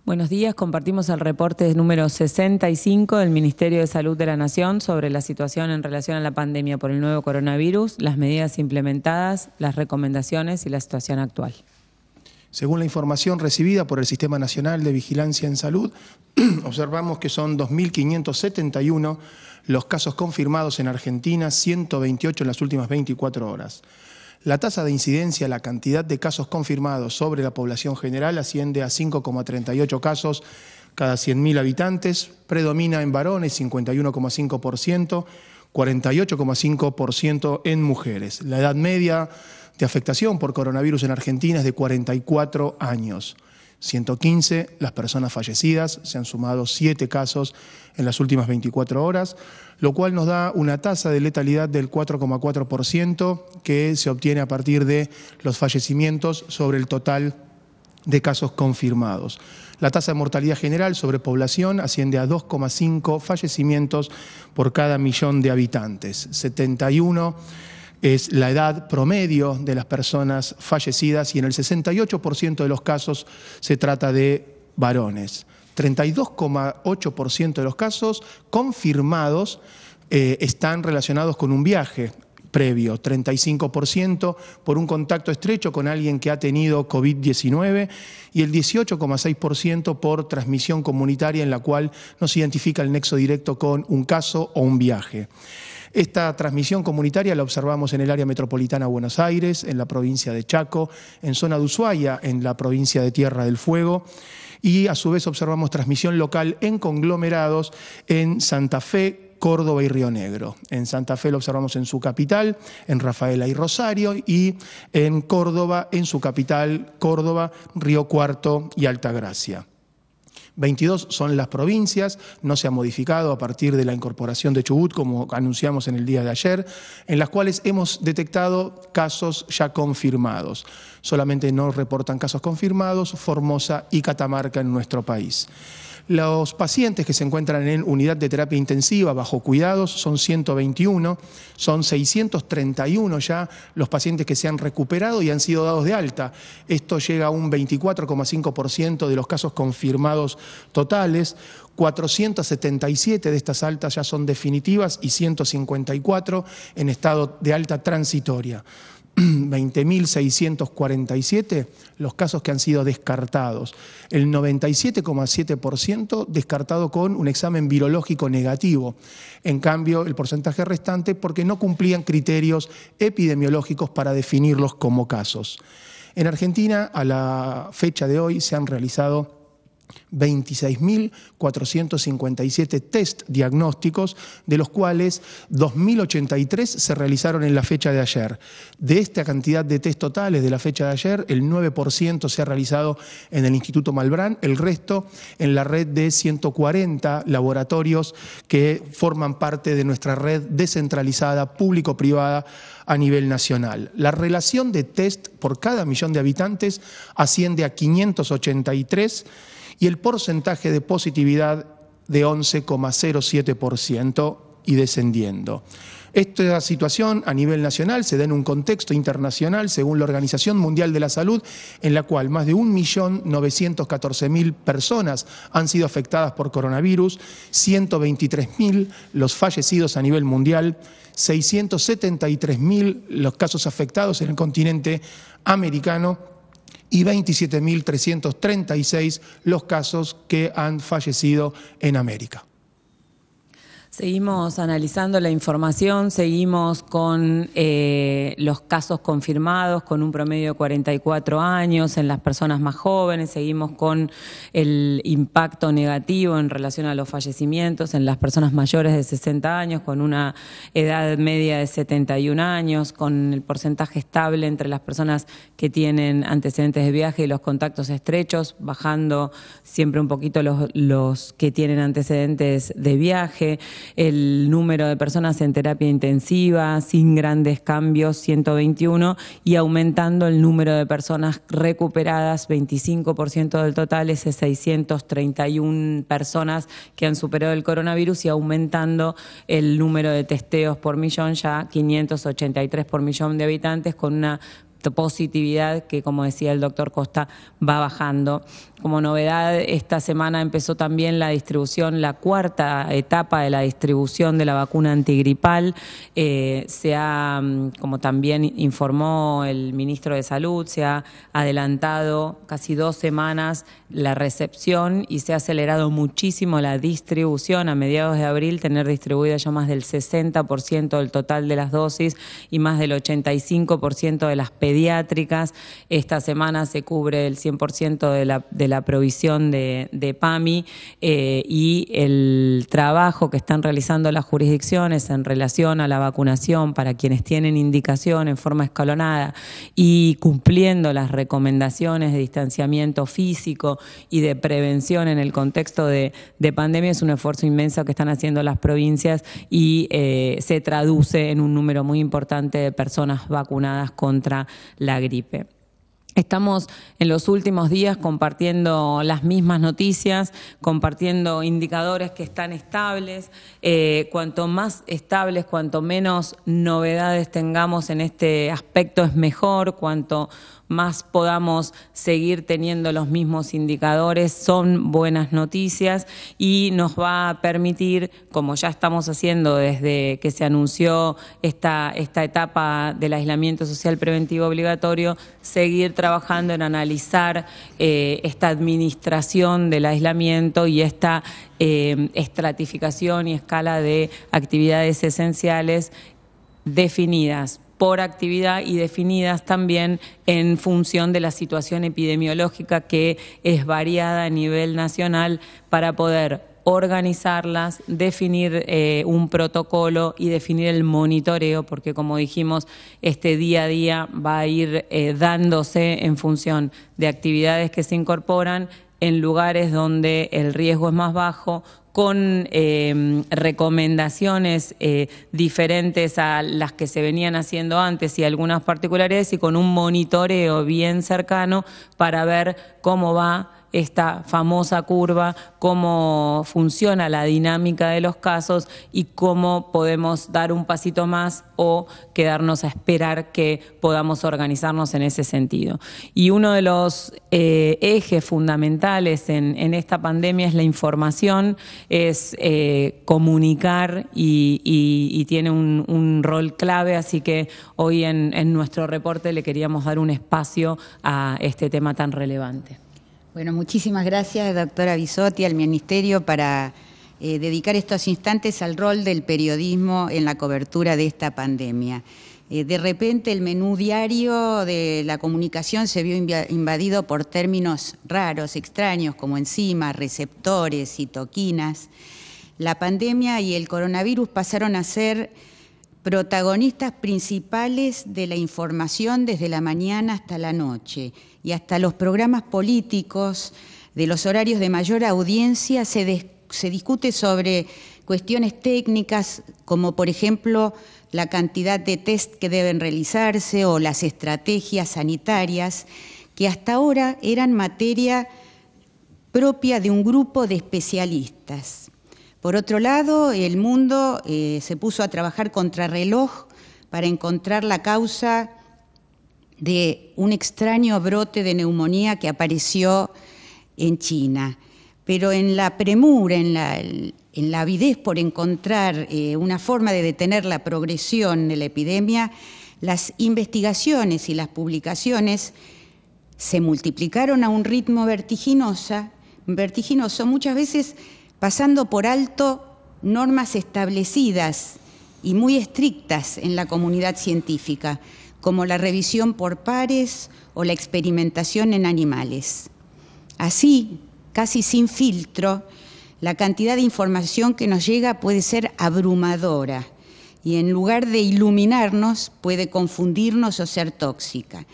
Buenos días, compartimos el reporte número 65 del Ministerio de Salud de la Nación sobre la situación en relación a la pandemia por el nuevo coronavirus, las medidas implementadas, las recomendaciones y la situación actual. Según la información recibida por el Sistema Nacional de Vigilancia en Salud, observamos que son 2.571 los casos confirmados en Argentina, 128 en las últimas 24 horas. La tasa de incidencia, la cantidad de casos confirmados sobre la población general asciende a 5,38 casos cada 100.000 habitantes, predomina en varones 51,5%, 48,5% en mujeres. La edad media de afectación por coronavirus en Argentina es de 44 años. 115 las personas fallecidas, se han sumado 7 casos en las últimas 24 horas, lo cual nos da una tasa de letalidad del 4,4% que se obtiene a partir de los fallecimientos sobre el total de casos confirmados. La tasa de mortalidad general sobre población asciende a 2,5 fallecimientos por cada millón de habitantes. 71 es la edad promedio de las personas fallecidas y en el 68% de los casos se trata de varones. 32,8% de los casos confirmados están relacionados con un viaje previo, 35% por un contacto estrecho con alguien que ha tenido COVID-19 y el 18,6% por transmisión comunitaria en la cual no se identifica el nexo directo con un caso o un viaje. Esta transmisión comunitaria la observamos en el área metropolitana de Buenos Aires, en la provincia de Chaco, en zona de Ushuaia, en la provincia de Tierra del Fuego, y a su vez observamos transmisión local en conglomerados en Santa Fe, Córdoba y Río Negro. En Santa Fe lo observamos en su capital, en Rafaela y Rosario, y en Córdoba, en su capital, Córdoba, Río Cuarto y Altagracia. 22 son las provincias, no se ha modificado a partir de la incorporación de Chubut, como anunciamos en el día de ayer, en las cuales hemos detectado casos ya confirmados. Solamente no reportan casos confirmados Formosa y Catamarca en nuestro país. Los pacientes que se encuentran en unidad de terapia intensiva bajo cuidados son 121, son 631 ya los pacientes que se han recuperado y han sido dados de alta. Esto llega a un 24,5% de los casos confirmados totales. 477 de estas altas ya son definitivas y 154 en estado de alta transitoria. 20.647 los casos que han sido descartados, el 97,7% descartado con un examen virológico negativo. En cambio, el porcentaje restante porque no cumplían criterios epidemiológicos para definirlos como casos. En Argentina, a la fecha de hoy, se han realizado 26.457 test diagnósticos, de los cuales 2.083 se realizaron en la fecha de ayer. De esta cantidad de test totales de la fecha de ayer, el 9% se ha realizado en el Instituto Malbrán, el resto en la red de 140 laboratorios que forman parte de nuestra red descentralizada público-privada a nivel nacional. La relación de test por cada millón de habitantes asciende a 583 y el porcentaje de positividad de 11,07% y descendiendo. Esta situación a nivel nacional se da en un contexto internacional, según la Organización Mundial de la Salud, en la cual más de 1.914.000 personas han sido afectadas por coronavirus, 123.000 los fallecidos a nivel mundial, 673.000 los casos afectados en el continente americano, y 27.336 los casos que han fallecido en América. Seguimos analizando la información, seguimos con los casos confirmados con un promedio de 44 años en las personas más jóvenes, seguimos con el impacto negativo en relación a los fallecimientos en las personas mayores de 60 años, con una edad media de 71 años, con el porcentaje estable entre las personas que tienen antecedentes de viaje y los contactos estrechos, bajando siempre un poquito los que tienen antecedentes de viaje. El número de personas en terapia intensiva sin grandes cambios, 121, y aumentando el número de personas recuperadas, 25% del total, ese 631 personas que han superado el coronavirus, y aumentando el número de testeos por millón, ya 583 por millón de habitantes, con una positividad que, como decía el doctor Costa, va bajando. Como novedad, esta semana empezó también la distribución, la cuarta etapa de la distribución de la vacuna antigripal. Como también informó el ministro de Salud, se ha adelantado casi 2 semanas la recepción y se ha acelerado muchísimo la distribución. A mediados de abril tener distribuida ya más del 60% del total de las dosis y más del 85% de las pediátricas. Esta semana se cubre el 100% de la provisión de PAMI y el trabajo que están realizando las jurisdicciones en relación a la vacunación para quienes tienen indicación en forma escalonada y cumpliendo las recomendaciones de distanciamiento físico y de prevención en el contexto de pandemia es un esfuerzo inmenso que están haciendo las provincias y se traduce en un número muy importante de personas vacunadas contra la gripe. Estamos en los últimos días compartiendo las mismas noticias, compartiendo indicadores que están estables. Cuanto más estables, cuanto menos novedades tengamos en este aspecto es mejor. Cuanto más podamos seguir teniendo los mismos indicadores, son buenas noticias y nos va a permitir, como ya estamos haciendo desde que se anunció esta etapa del aislamiento social preventivo obligatorio, seguir trabajando en analizar esta administración del aislamiento y esta estratificación y escala de actividades esenciales definidas por actividad y definidas también en función de la situación epidemiológica que es variada a nivel nacional para poder organizarlas, definir un protocolo y definir el monitoreo, porque como dijimos, este día a día va a ir dándose en función de actividades que se incorporan en lugares donde el riesgo es más bajo, con recomendaciones diferentes a las que se venían haciendo antes y algunas particularidades y con un monitoreo bien cercano para ver cómo va esta famosa curva, cómo funciona la dinámica de los casos y cómo podemos dar un pasito más o quedarnos a esperar que podamos organizarnos en ese sentido. Y uno de los ejes fundamentales en esta pandemia es la información, es comunicar y tiene un rol clave, así que hoy en nuestro reporte le queríamos dar un espacio a este tema tan relevante. Bueno, muchísimas gracias, doctora Bisotti, al Ministerio para dedicar estos instantes al rol del periodismo en la cobertura de esta pandemia. De repente el menú diario de la comunicación se vio invadido por términos raros, extraños, como enzimas, receptores, citoquinas. La pandemia y el coronavirus pasaron a ser protagonistas principales de la información desde la mañana hasta la noche, y hasta los programas políticos de los horarios de mayor audiencia se discute sobre cuestiones técnicas como, por ejemplo, la cantidad de test que deben realizarse o las estrategias sanitarias, que hasta ahora eran materia propia de un grupo de especialistas. Por otro lado, el mundo se puso a trabajar contrarreloj para encontrar la causa de un extraño brote de neumonía que apareció en China. Pero en la premura, en la avidez por encontrar una forma de detener la progresión de la epidemia, las investigaciones y las publicaciones se multiplicaron a un ritmo vertiginoso, muchas veces pasando por alto normas establecidas y muy estrictas en la comunidad científica, como la revisión por pares o la experimentación en animales. Así, casi sin filtro, la cantidad de información que nos llega puede ser abrumadora y en lugar de iluminarnos puede confundirnos o ser tóxica.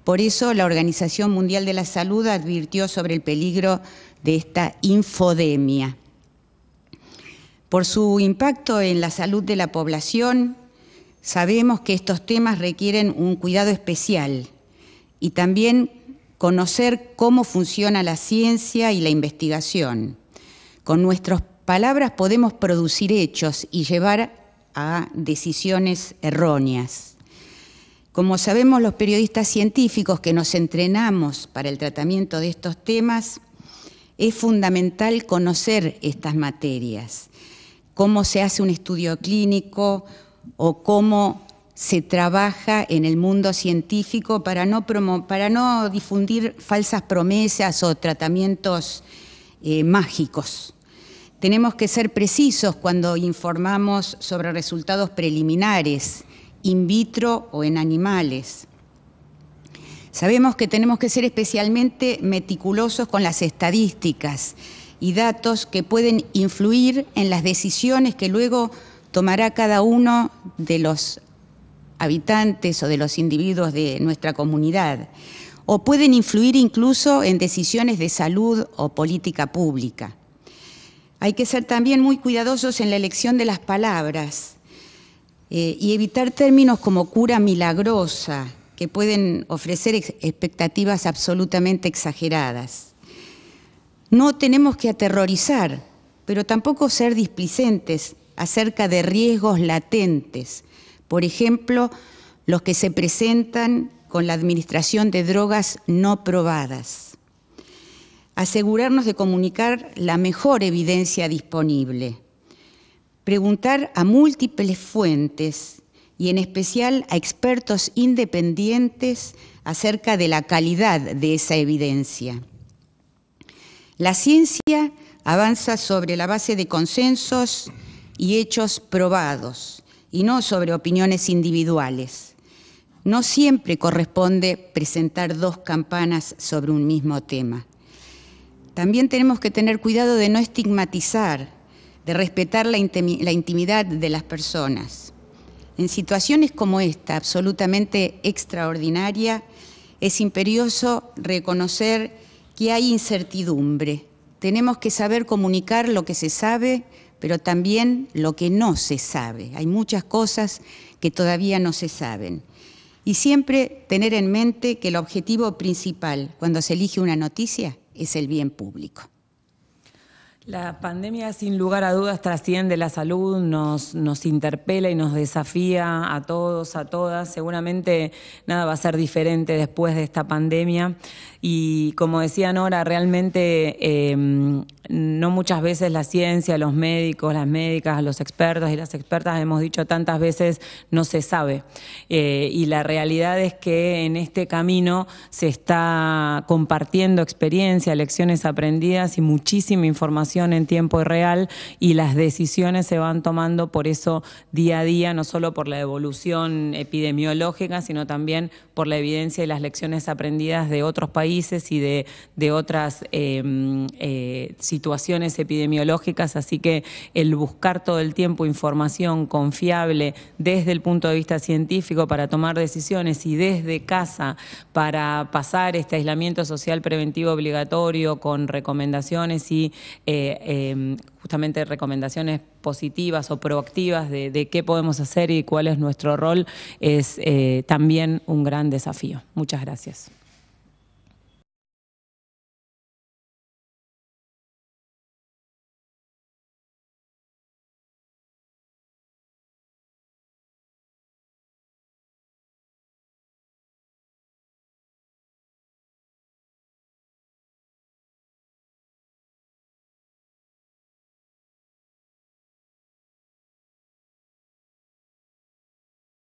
Por eso la Organización Mundial de la Salud advirtió sobre el peligro de esta infodemia. Por su impacto en la salud de la población, sabemos que estos temas requieren un cuidado especial y también conocer cómo funciona la ciencia y la investigación. Con nuestras palabras podemos producir hechos y llevar a decisiones erróneas. Como sabemos los periodistas científicos que nos entrenamos para el tratamiento de estos temas, es fundamental conocer estas materias, cómo se hace un estudio clínico o cómo se trabaja en el mundo científico para no difundir falsas promesas o tratamientos mágicos. Tenemos que ser precisos cuando informamos sobre resultados preliminares, in vitro o en animales. Sabemos que tenemos que ser especialmente meticulosos con las estadísticas y datos que pueden influir en las decisiones que luego tomará cada uno de los habitantes o de los individuos de nuestra comunidad, o pueden influir incluso en decisiones de salud o política pública. Hay que ser también muy cuidadosos en la elección de las palabras y evitar términos como cura milagrosa, que pueden ofrecer expectativas absolutamente exageradas. No tenemos que aterrorizar, pero tampoco ser displicentes acerca de riesgos latentes, por ejemplo, los que se presentan con la administración de drogas no probadas. Asegurarnos de comunicar la mejor evidencia disponible. Preguntar a múltiples fuentes y en especial a expertos independientes acerca de la calidad de esa evidencia. La ciencia avanza sobre la base de consensos y hechos probados, y no sobre opiniones individuales. No siempre corresponde presentar dos campanas sobre un mismo tema. También tenemos que tener cuidado de no estigmatizar, de respetar la intimidad de las personas. En situaciones como esta, absolutamente extraordinaria, es imperioso reconocer que hay incertidumbre. Tenemos que saber comunicar lo que se sabe, pero también lo que no se sabe. Hay muchas cosas que todavía no se saben. Y siempre tener en mente que el objetivo principal cuando se elige una noticia es el bien público. La pandemia, sin lugar a dudas, trasciende la salud, nos interpela y nos desafía a todos, a todas. Seguramente nada va a ser diferente después de esta pandemia. Y como decía Nora, realmente no muchas veces la ciencia, los médicos, las médicas, los expertos y las expertas, hemos dicho tantas veces, no se sabe. Y la realidad es que en este camino se está compartiendo experiencia, lecciones aprendidas y muchísima información en tiempo real, y las decisiones se van tomando por eso día a día, no solo por la evolución epidemiológica, sino también por la evidencia y las lecciones aprendidas de otros países y de otras situaciones epidemiológicas. Así que el buscar todo el tiempo información confiable desde el punto de vista científico para tomar decisiones y desde casa para pasar este aislamiento social preventivo obligatorio con recomendaciones y justamente recomendaciones positivas o proactivas de qué podemos hacer y cuál es nuestro rol, es también un gran desafío. Muchas gracias.